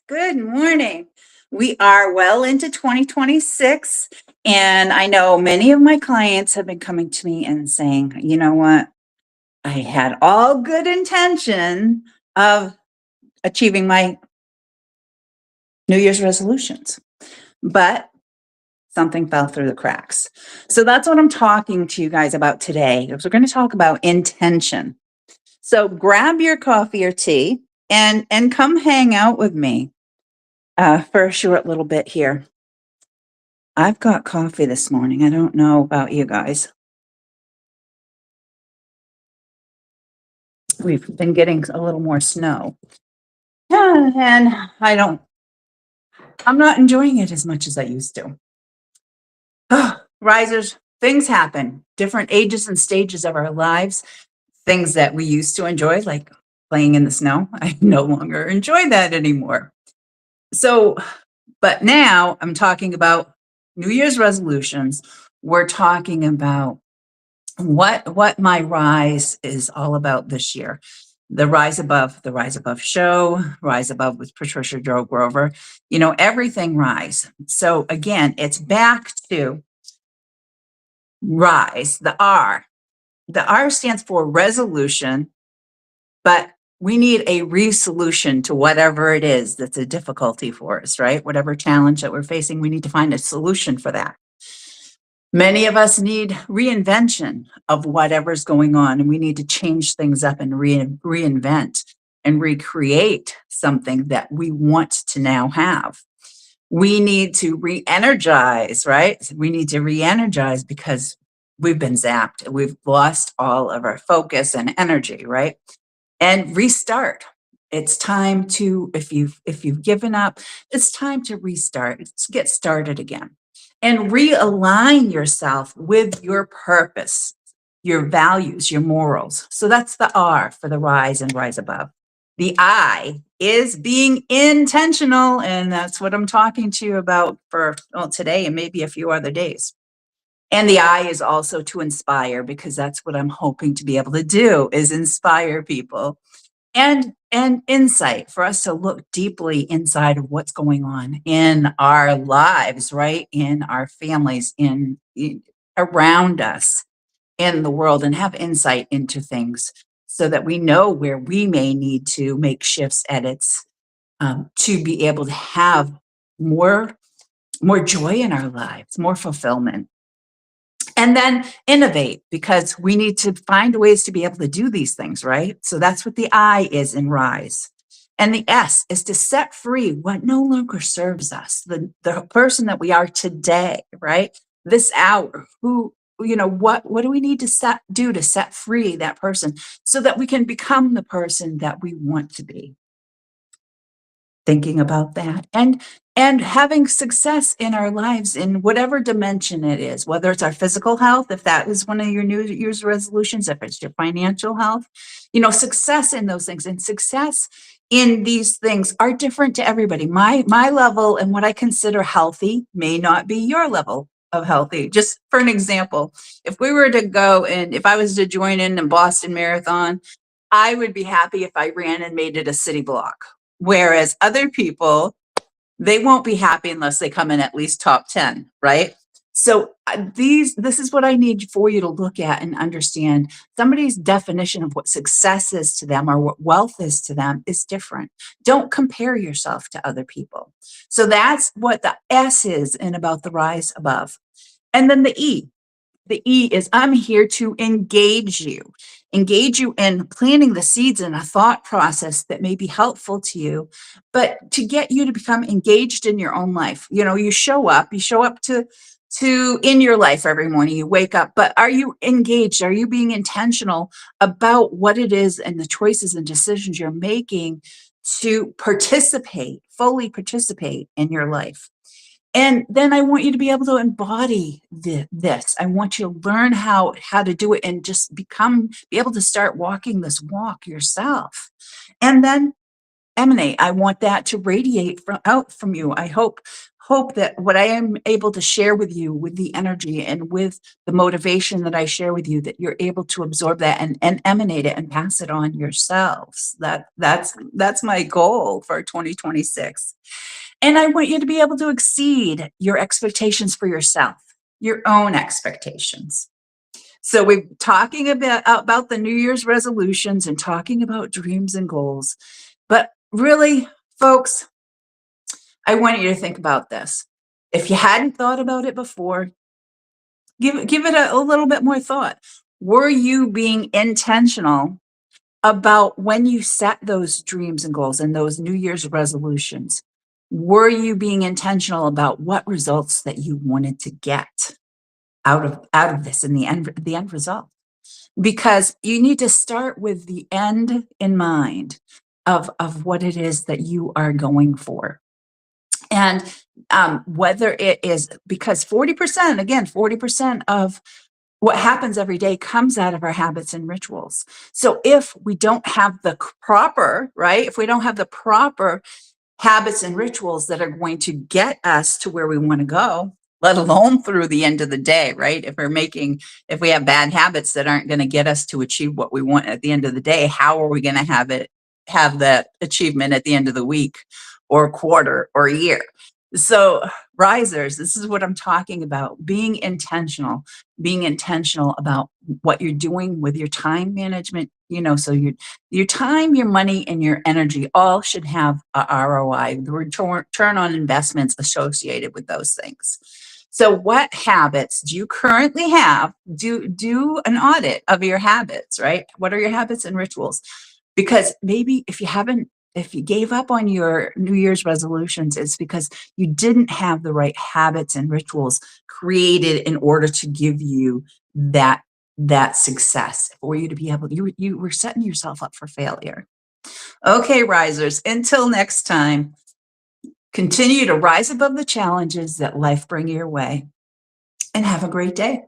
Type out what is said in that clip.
Good morning. We are well into 2026, and I know many of my clients have been coming to me and saying, you know what? I had all good intention of achieving my New Year's resolutions, but something fell through the cracks. So that's what I'm talking to you guys about today. Because we're going to talk about intention. So grab your coffee or tea and come hang out with me for a short little bit here. I've got coffee this morning. I don't know about you guys. We've been getting a little more snow. Yeah, and I'm not enjoying it as much as I used to. Risers, things happen, different ages and stages of our lives, things that we used to enjoy, like playing in the snow. I no longer enjoy that anymore. So, but now I'm talking about New Year's resolutions. We're talking about what my rise is all about this year. The Rise Above show, Rise Above with Patricia Grover, everything rise. So again, it's back to rise, the R. The R stands for resolution, but we need a resolution to whatever it is that's a difficulty for us, right? Whatever challenge that we're facing, we need to find a solution for that. Many of us need reinvention of whatever's going on, and we need to change things up and reinvent and recreate something that we want to now have. We need to re-energize, right? We need to re-energize because we've been zapped. We've lost all of our focus and energy, right? And restart. It's time to, if you've given up, it's time to restart. Let's get started again and realign yourself with your purpose, your values, your morals. So that's the R for the rise and rise above. The I is being intentional, and that's what I'm talking to you about for today and maybe a few other days. And the I is also to inspire, because that's what I'm hoping to be able to do, is inspire people. And insight, for us to look deeply inside of what's going on in our lives, right? In our families, around us, in the world, and have insight into things so that we know where we may need to make shifts, edits, to be able to have more joy in our lives, more fulfillment. And then innovate, because we need to find ways to be able to do these things, right? So that's what the I is in rise. And the S is to set free what no longer serves us, the person that we are today, right? This hour, what do we need to do to set free that person so that we can become the person that we want to be? Thinking about that and having success in our lives in whatever dimension it is, whether it's our physical health, if that is one of your New Year's resolutions, if it's your financial health, success in those things, and success in these things are different to everybody. My level and what I consider healthy may not be your level of healthy. Just for an example, if we were to go and if I was to join in the Boston Marathon, I would be happy if I ran and made it a city block. Whereas other people, they won't be happy unless they come in at least top 10, right? So this is what I need for you to look at and understand. Somebody's definition of what success is to them or what wealth is to them is different. Don't compare yourself to other people. So that's what the S is in about the rise above. And then the E. The E is I'm here to engage you in planting the seeds in a thought process that may be helpful to you, but to get you to become engaged in your own life. You show up to in your life every morning, you wake up, but are you engaged? Are you being intentional about what it is and the choices and decisions you're making to fully participate in your life? And then I want you to be able to embody this. I want you to learn how to do it and just be able to start walking this walk yourself. And then emanate. I want that to radiate out from you. I hope hope that what I am able to share with you, with the energy and with the motivation that I share with you, that you're able to absorb that and emanate it and pass it on yourselves. That's my goal for 2026. And I want you to be able to exceed your expectations for yourself, your own expectations. So we're talking about the New Year's resolutions and talking about dreams and goals. But really, folks, I want you to think about this. If you hadn't thought about it before, give it a little bit more thought. Were you being intentional about when you set those dreams and goals and those New Year's resolutions? Were you being intentional about what results that you wanted to get out of this in the end result? Because you need to start with the end in mind of what it is that you are going for. And whether it is because 40%, again, 40% of what happens every day comes out of our habits and rituals. So if we don't have the proper, right, if we don't have the proper habits and rituals that are going to get us to where we want to go, let alone through the end of the day, right? If we have bad habits that aren't going to get us to achieve what we want at the end of the day, how are we going to have that achievement at the end of the week or quarter or year? So risers, this is what I'm talking about, being intentional about what you're doing with your time management, so your time, your money, and your energy all should have a ROI, the return on investments associated with those things. So what habits do you currently have? Do an audit of your habits, right? What are your habits and rituals? Because maybe if you gave up on your New Year's resolutions, it's because you didn't have the right habits and rituals created in order to give you that success, for you to be able, you were setting yourself up for failure. Okay, risers, until next time, continue to rise above the challenges that life bring your way, and have a great day.